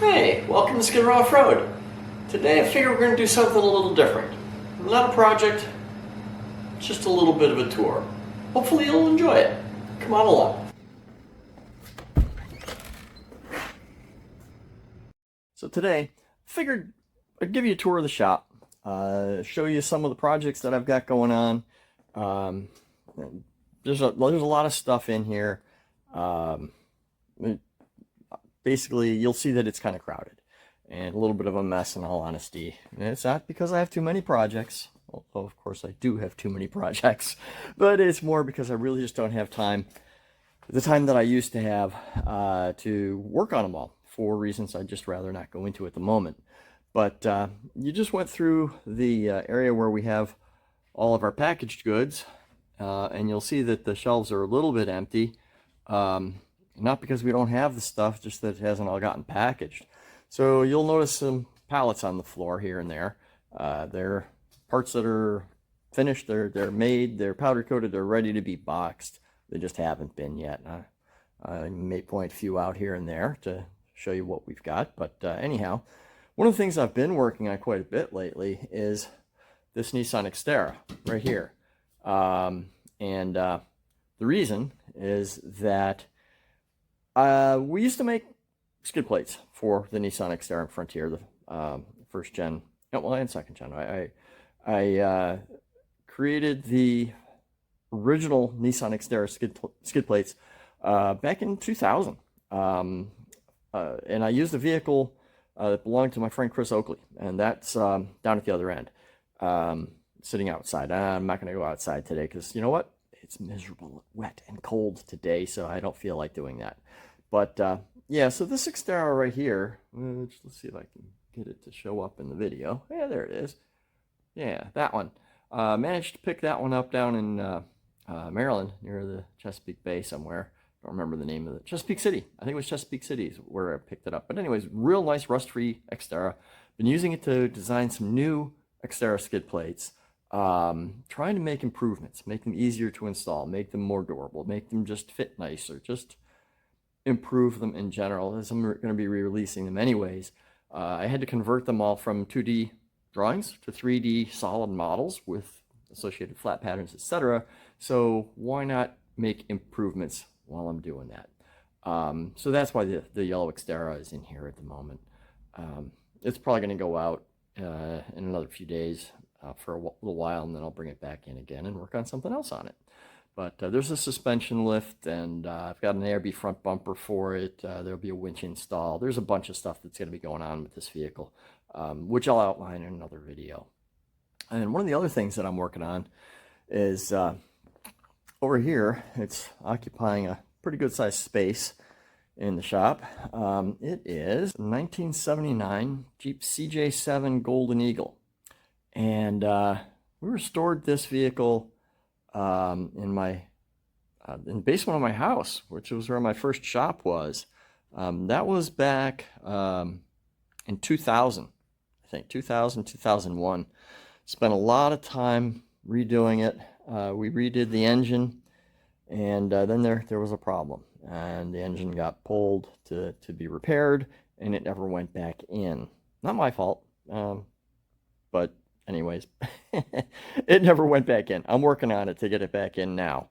Hey, welcome to Skid Row Off-Road. Today I figure we're going to do something a little different. Not a project, just a little bit of a tour. Hopefully you'll enjoy it. Come on along. So today, I figured I'd give you a tour of the shop, show you some of the projects that I've got going on. There's a lot of stuff in here. Basically, you'll see that it's kind of crowded and a little bit of a mess, in all honesty. And it's not because I have too many projects, although of course I do have too many projects, but it's more because I really just don't have time, the time that I used to have to work on them all, for reasons I'd just rather not go into at the moment. But you just went through the area where we have all of our packaged goods, and you'll see that the shelves are a little bit empty. Not because we don't have the stuff, just that it hasn't all gotten packaged. So you'll notice some pallets on the floor here and there. They're parts that are finished, they're made, they're powder coated, they're ready to be boxed. They just haven't been yet. I may point a few out here and there to show you what we've got. But anyhow, one of the things I've been working on quite a bit lately is this Nissan Xterra right here. The reason is that we used to make skid plates for the Nissan Xterra and Frontier, the first gen, well, and second gen. I created the original Nissan Xterra skid plates back in 2000, and I used a vehicle that belonged to my friend Chris Oakley, and that's down at the other end, sitting outside. I'm not going to go outside today because you know what? It's miserable, wet, and cold today, so I don't feel like doing that. But yeah, so this Xterra right here, let's see if I can get it to show up in the video. Yeah, there it is. Yeah, that one. Managed to pick that one up down in Maryland, near the Chesapeake Bay somewhere. I don't remember the name of it. Chesapeake City. I think it was Chesapeake City is where I picked it up. But anyways, real nice rust-free Xterra. Been using it to design some new Xterra skid plates. Trying to make improvements, make them easier to install, make them more durable, make them just fit nicer, just improve them in general, as I'm going to be re-releasing them anyways. I had to convert them all from 2D drawings to 3D solid models with associated flat patterns, etc. So why not make improvements while I'm doing that? So that's why the yellow Xterra is in here at the moment. It's probably going to go out in another few days for a little while, and then I'll bring it back in again and work on something else on it. But there's a suspension lift, and I've got an ARB front bumper for it. There'll be a winch install. There's a bunch of stuff that's going to be going on with this vehicle, which I'll outline in another video. And one of the other things that I'm working on is over here. It's occupying a pretty good sized space in the shop. It is a 1979 Jeep CJ7 Golden Eagle. And we restored this vehicle in the basement of my house, which was where my first shop was. That was back in 2000, I think, 2000, 2001. Spent a lot of time redoing it. We redid the engine, and then there was a problem. And the engine got pulled to be repaired, and it never went back in. Not my fault, but anyways, it never went back in. I'm working on it to get it back in now.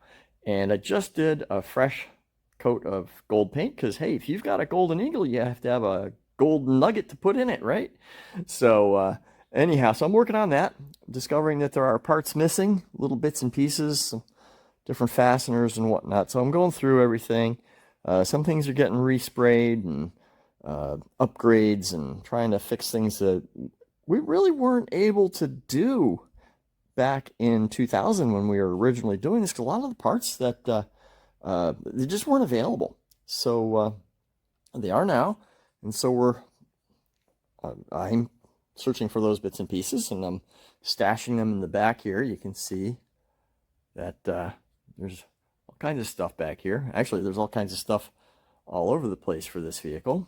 And I just did a fresh coat of gold paint because, hey, if you've got a Golden Eagle, you have to have a gold nugget to put in it, right? So anyhow, so I'm working on that, discovering that there are parts missing, little bits and pieces, different fasteners and whatnot. So I'm going through everything. Some things are getting resprayed and upgrades and trying to fix things that we really weren't able to do back in 2000 when we were originally doing this, because a lot of the parts that they just weren't available. So they are now, and so I'm searching for those bits and pieces, and I'm stashing them in the back here. You can see that there's all kinds of stuff back here. Actually, there's all kinds of stuff all over the place for this vehicle.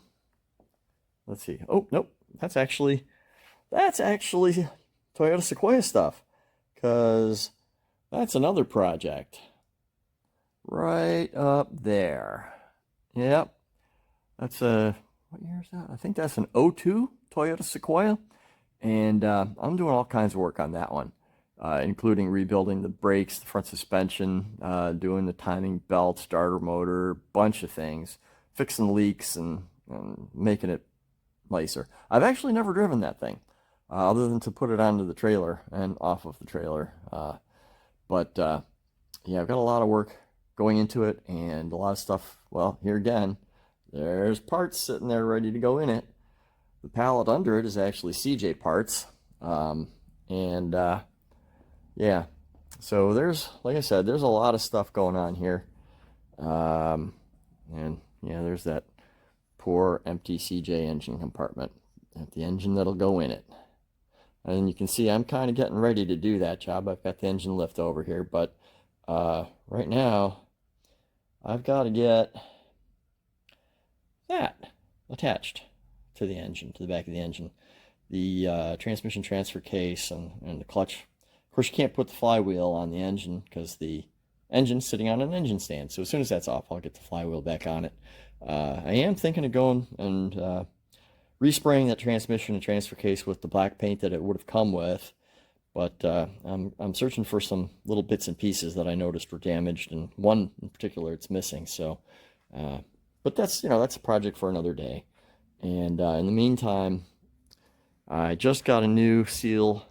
Let's see. Oh, nope. That's actually Toyota Sequoia stuff, because that's another project right up there. Yep, that's a what year is that? I think that's an '02 Toyota Sequoia. And I'm doing all kinds of work on that one, including rebuilding the brakes, the front suspension, doing the timing belt, starter motor, bunch of things, fixing leaks and making it nicer. I've actually never driven that thing, other than to put it onto the trailer and off of the trailer. But yeah, I've got a lot of work going into it and a lot of stuff. Well, here again, there's parts sitting there ready to go in it. The pallet under it is actually CJ parts. Yeah, so there's, like I said, there's a lot of stuff going on here. And yeah, there's that poor empty CJ engine compartment, the engine that'll go in it. And you can see I'm kind of getting ready to do that job. I've got the engine lift over here, but right now I've got to get that attached to the engine, to the back of the engine. The transmission transfer case and the clutch. Of course, you can't put the flywheel on the engine because the engine's sitting on an engine stand. So as soon as that's off, I'll get the flywheel back on it. I am thinking of going and respraying that transmission and transfer case with the black paint that it would have come with. But I'm searching for some little bits and pieces that I noticed were damaged, and one in particular it's missing. So, but that's, that's a project for another day. And in the meantime, I just got a new seal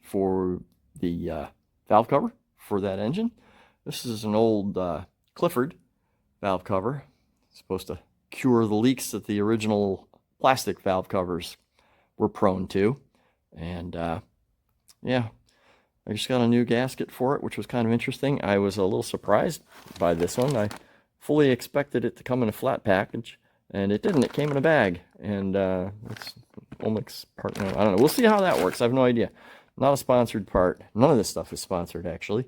for the valve cover for that engine. This is an old Clifford valve cover. It's supposed to cure the leaks that the original plastic valve covers were prone to. And yeah, I just got a new gasket for it, which was kind of interesting. I was a little surprised by this one. I fully expected it to come in a flat package, and it didn't. It came in a bag, and it's Olmec's part. I don't know. We'll see how that works. I have no idea. Not a sponsored part. None of this stuff is sponsored, actually,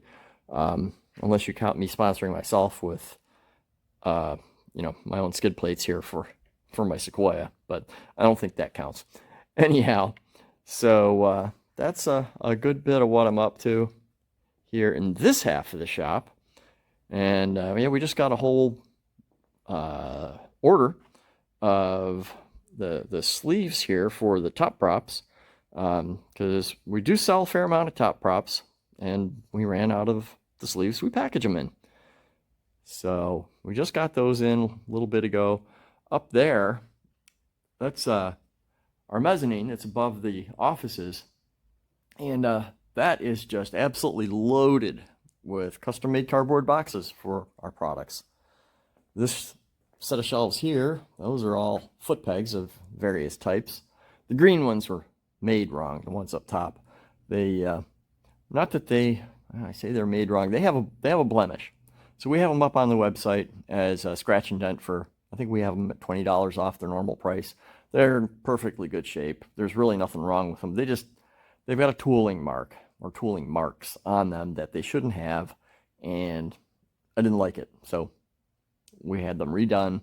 unless you count me sponsoring myself with, my own skid plates here for my Sequoia. But I don't think that counts. Anyhow, so that's a good bit of what I'm up to here in this half of the shop. And yeah, we just got a whole order of the sleeves here for the top props, because we do sell a fair amount of top props, and we ran out of the sleeves we package them in. So we just got those in a little bit ago. Up there, that's our mezzanine. It's above the offices, and that is just absolutely loaded with custom-made cardboard boxes for our products. This set of shelves here, those are all foot pegs of various types. The green ones were made wrong, the ones up top. They, not that I say they're made wrong, they have a blemish. So we have them up on the website as a scratch and dent for, I think we have them at $20 off their normal price. They're in perfectly good shape. There's really nothing wrong with them. They've got a tooling mark or tooling marks on them that they shouldn't have, and I didn't like it. So we had them redone,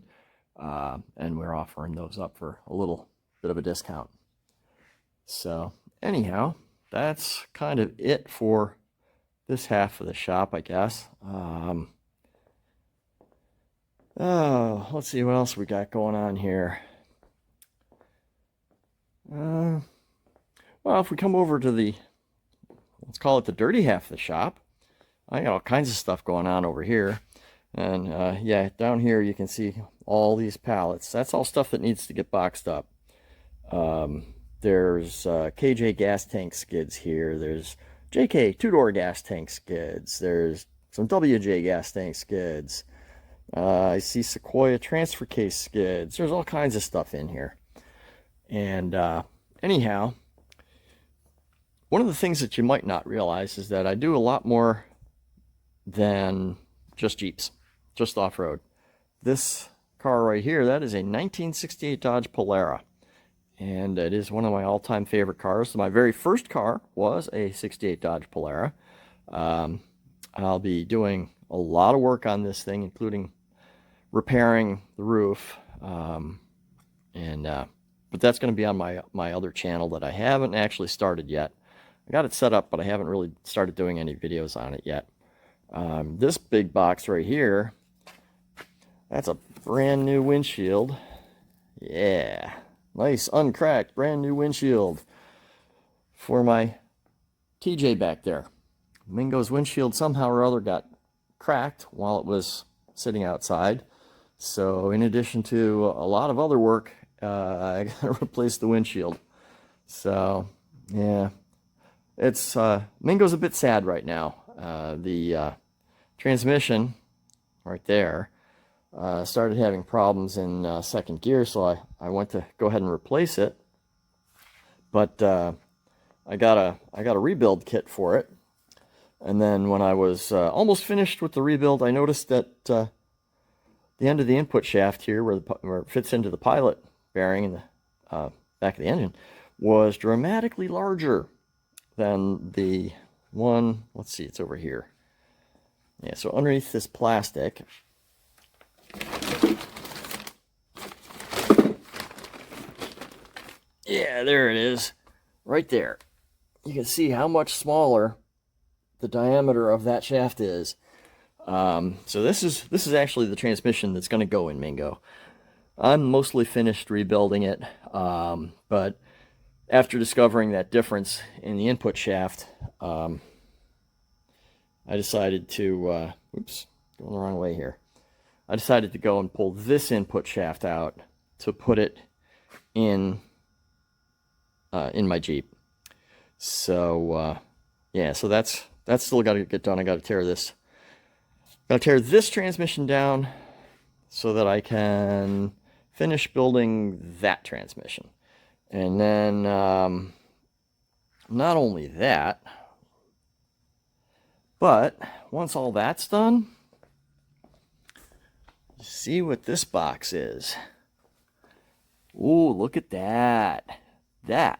and we're offering those up for a little bit of a discount. So anyhow, that's kind of it for this half of the shop, I guess. Oh, let's see what else we got going on here. Well, if we come over to let's call it the dirty half of the shop, I got all kinds of stuff going on over here. And yeah, down here you can see all these pallets. That's all stuff that needs to get boxed up. There's KJ gas tank skids here. There's JK two-door gas tank skids. There's some WJ gas tank skids. I see Sequoia transfer case skids. There's all kinds of stuff in here. And anyhow, one of the things that you might not realize is that I do a lot more than just Jeeps, just off-road. This car right here, that is a 1968 Dodge Polara. And it is one of my all-time favorite cars. So my very first car was a 68 Dodge Polara. I'll be doing a lot of work on this thing, including repairing the roof. But that's going to be on my other channel that I haven't actually started yet. I got it set up, but I haven't really started doing any videos on it yet. This big box right here, that's a brand new windshield. Yeah. Nice, uncracked, brand new windshield for my TJ back there. Mingo's windshield somehow or other got cracked while it was sitting outside. So in addition to a lot of other work, I gotta replace the windshield. So yeah, it's Mingo's a bit sad right now. The transmission right there started having problems in second gear, so I went to go ahead and replace it. But I got a rebuild kit for it. And then when I was almost finished with the rebuild, I noticed that the end of the input shaft here, where it fits into the pilot bearing in the back of the engine, was dramatically larger than the one. Let's see, it's over here. Yeah, so underneath this plastic, yeah, there it is, right there. You can see how much smaller the diameter of that shaft is. So this is actually the transmission that's going to go in Mingo. I'm mostly finished rebuilding it, but after discovering that difference in the input shaft, I decided to, oops, going the wrong way here. I decided to go and pull this input shaft out to put it in my Jeep. So yeah, so that's still got to get done. I got to tear this transmission down so that I can finish building that transmission. And then not only that, but once all that's done, see what this box is. Ooh, look at that. That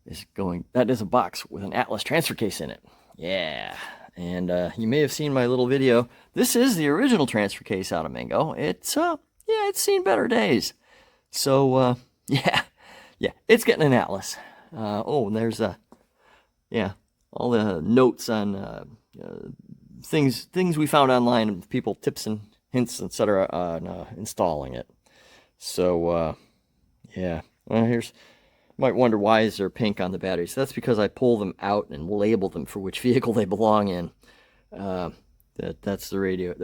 is a box with an Atlas transfer case in it. Yeah. And you may have seen my little video. This is the original transfer case out of Mingo. It's yeah, it's seen better days. So yeah, it's getting an Atlas. Oh, and there's yeah, all the notes on things we found online of people, tips and hints, etc. on installing it. So yeah, well, you might wonder why is there pink on the batteries. That's because I pull them out and label them for which vehicle they belong in. That's the radio,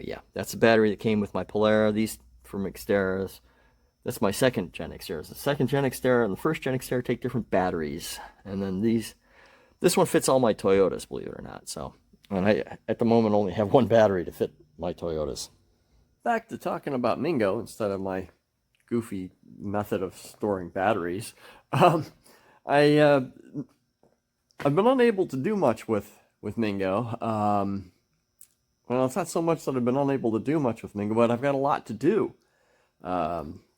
yeah. That's the battery that came with my Polara. These from Xteras. That's my second Gen Xteras. The second Gen Xtera and the first Gen Xtera take different batteries. And then this one fits all my Toyotas, believe it or not. So, and I, at the moment, only have one battery to fit my Toyotas. Back to talking about Mingo instead of my goofy method of storing batteries. I've been unable to do much with Mingo. Well, it's not so much that I've been unable to do much with Mingo, but I've got a lot to do.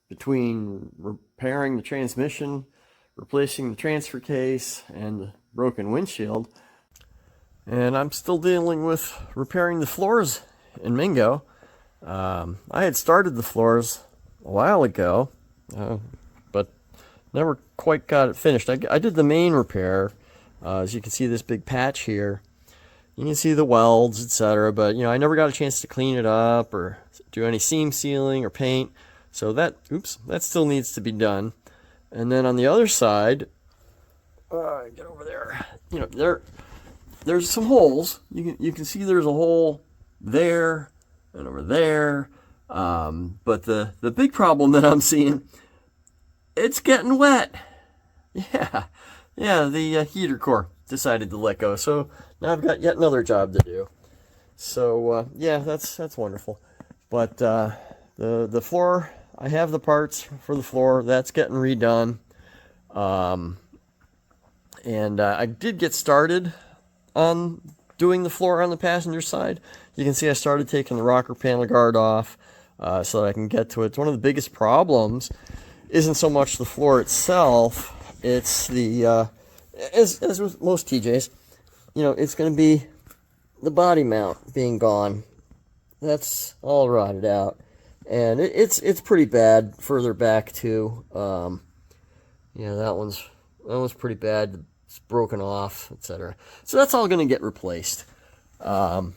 Between repairing the transmission, replacing the transfer case, and the broken windshield. And I'm still dealing with repairing the floors in Mingo. I had started the floors a while ago, but never quite got it finished. I did the main repair. As you can see, this big patch here. You can see the welds, etc. But you know, I never got a chance to clean it up or do any seam sealing or paint. So that still needs to be done. And then on the other side, get over there. You know, there's some holes. You can see there's a hole there and over there. But the big problem that I'm seeing, it's getting wet. Yeah, the heater core decided to let go. So now I've got yet another job to do. So yeah, that's wonderful. But the floor, I have the parts for the floor. That's getting redone. And I did get started on doing the floor on the passenger side. You can see I started taking the rocker panel guard off so that I can get to it. One of the biggest problems isn't so much the floor itself. It's the, as with most TJs, you know, it's going to be the body mount being gone. That's all rotted out. And it's pretty bad further back too. Yeah, that one's pretty bad. It's broken off, etc. So that's all going to get replaced. And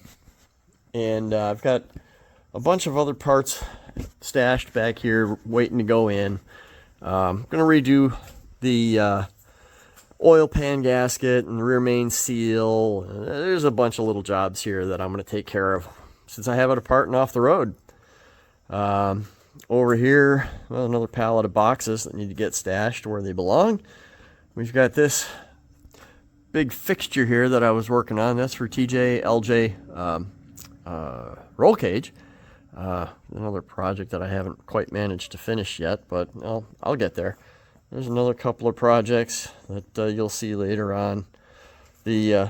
I've got a bunch of other parts stashed back here waiting to go in. I'm going to redo the oil pan gasket and the rear main seal. There's a bunch of little jobs here that I'm going to take care of since I have it apart and off the road. Over here, well, another pallet of boxes that need to get stashed where they belong. We've got this big fixture here that I was working on. That's for TJ LJ roll cage. Another project that I haven't quite managed to finish yet, but I'll get there. There's another couple of projects that you'll see later on. The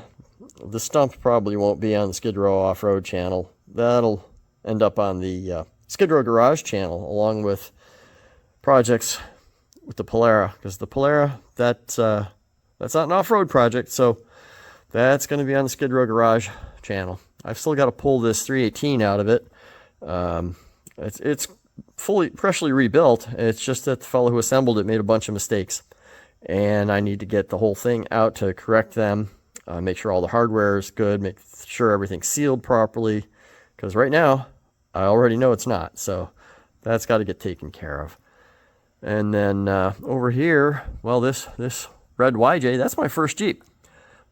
stump probably won't be on the Skid Row Off-Road channel. That'll end up on the Skid Row Garage channel, along with projects with the Polara, because the Polara, that's not an off-road project, so that's going to be on the Skid Row Garage channel. I've still got to pull this 318 out of it. It's freshly rebuilt. It's just that the fellow who assembled it made a bunch of mistakes, and I need to get the whole thing out to correct them, make sure all the hardware is good, make sure everything's sealed properly, because right now I already know it's not, so that's got to get taken care of. And then over here, well, this red YJ, that's my first Jeep.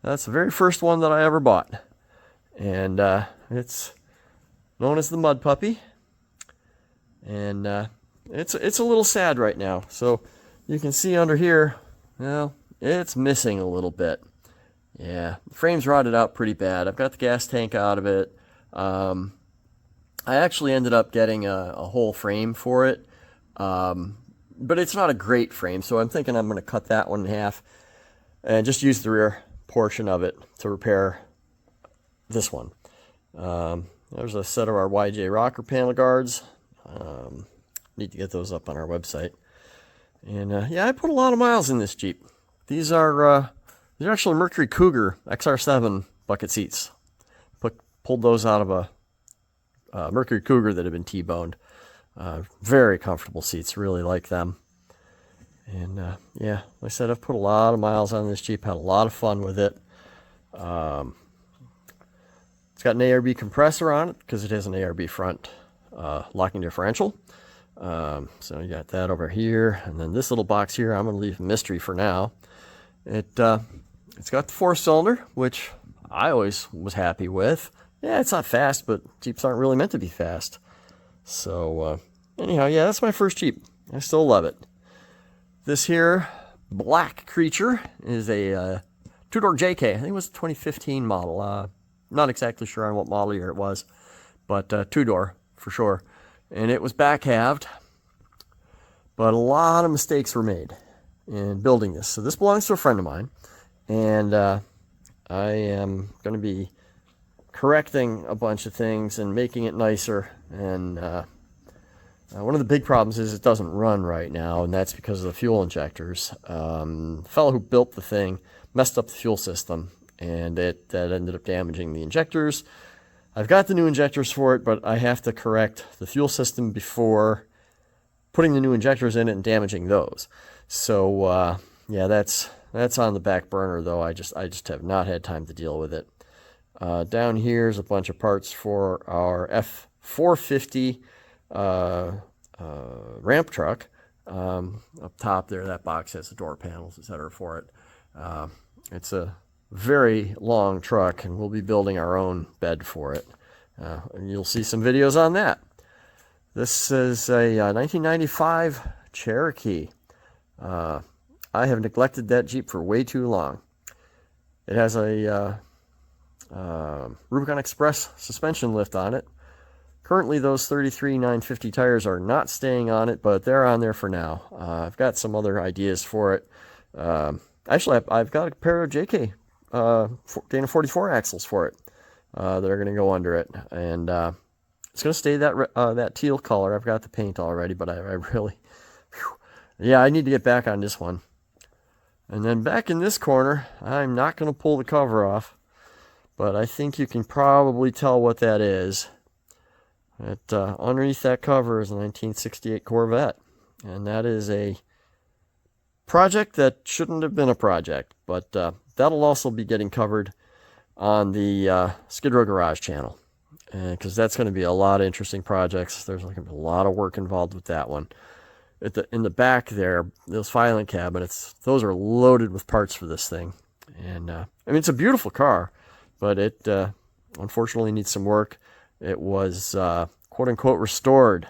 That's the very first one that I ever bought, and it's known as the Mud Puppy. And it's a little sad right now. So you can see under here, well, it's missing a little bit. Yeah, the frame's rotted out pretty bad. I've got the gas tank out of it. I actually ended up getting a whole frame for it, but it's not a great frame, so I'm thinking I'm going to cut that one in half and just use the rear portion of it to repair this one. There's a set of our YJ rocker panel guards. Need to get those up on our website. And yeah, I put a lot of miles in this Jeep. These are actually Mercury Cougar XR7 bucket seats. Pulled those out of a Mercury Cougar that had been T-boned. Very comfortable seats, really like them. And yeah, like I said, I've put a lot of miles on this Jeep, had a lot of fun with it. It's got an ARB compressor on it because it has an ARB front locking differential. So you got that over here, and then this little box here I'm going to leave a mystery for now. It's got the 4-cylinder, which I always was happy with. Yeah, it's not fast, but Jeeps aren't really meant to be fast. So anyhow, yeah, that's my first Jeep. I still love it. This here black creature is a two-door JK. I think it was a 2015 model. Not exactly sure on what model year it was, but two-door for sure. And it was back halved, but a lot of mistakes were made in building this. So this belongs to a friend of mine, and I am going to be correcting a bunch of things and making it nicer. And one of the big problems is it doesn't run right now, and that's because of the fuel injectors. The fellow who built the thing messed up the fuel system, and that ended up damaging the injectors. I've got the new injectors for it, but I have to correct the fuel system before putting the new injectors in it and damaging those. So yeah, that's on the back burner, though. I just have not had time to deal with it. Down here's a bunch of parts for our F450 ramp truck. Up top there, that box has the door panels, etc. for it. It's a very long truck, and we'll be building our own bed for it. And you'll see some videos on that. This is a 1995 Cherokee. I have neglected that Jeep for way too long. It has a Rubicon Express suspension lift on it. Currently, those 33 950 tires are not staying on it, but they're on there for now. I've got some other ideas for it. Actually, I've got a pair of JK Dana 44 axles for it that are going to go under it, and it's going to stay that teal color. I've got the paint already, but I really, yeah, I need to get back on this one. And then back in this corner, I'm not going to pull the cover off, but I think you can probably tell what that is. Underneath that cover is a 1968 Corvette, and that is a project that shouldn't have been a project, but that'll also be getting covered on the Skid Row Garage channel. because that's going to be a lot of interesting projects. There's like a lot of work involved with that one. In the back there, those filing cabinets, those are loaded with parts for this thing. And I mean, it's a beautiful car, but it unfortunately needs some work. It was quote unquote restored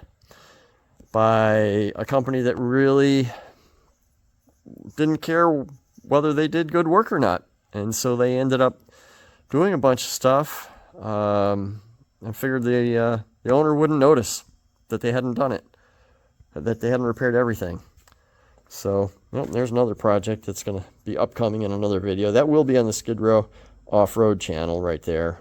by a company that really didn't care whether they did good work or not. And so they ended up doing a bunch of stuff. I figured the owner wouldn't notice that they hadn't done it, that they hadn't repaired everything. So, well, there's another project that's going to be upcoming in another video. That will be on the Skid Row Off-Road channel right there.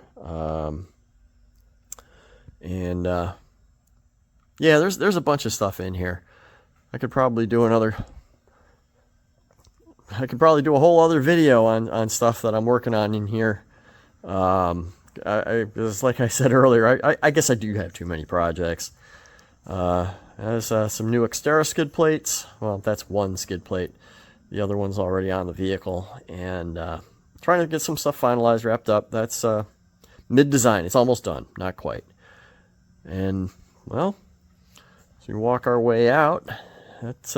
Yeah, there's a bunch of stuff in here. I could probably do a whole other video on stuff that I'm working on in here. It's like I said earlier, I guess I do have too many projects. There's some new Xterra skid plates. Well, that's one skid plate. The other one's already on the vehicle. And trying to get some stuff finalized, wrapped up. That's mid-design. It's almost done. Not quite. And, well, as we walk our way out, that's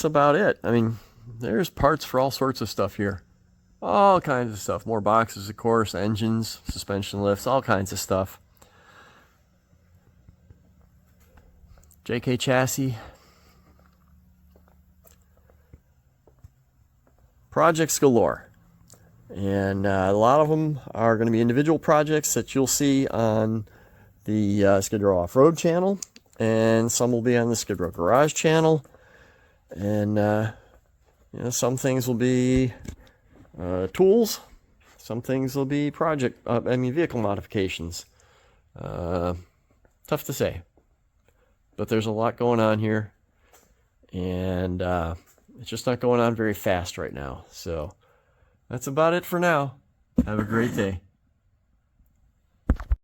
about it. I mean, there's parts for all sorts of stuff here. All kinds of stuff. More boxes, of course, engines, suspension lifts, all kinds of stuff. JK chassis. Projects galore. And a lot of them are going to be individual projects that you'll see on the Skid Row Off-Road channel. And some will be on the Skid Row Garage channel. And you know, some things will be tools. Some things will be vehicle modifications. Tough to say. But there's a lot going on here. And it's just not going on very fast right now. So that's about it for now. Have a great day.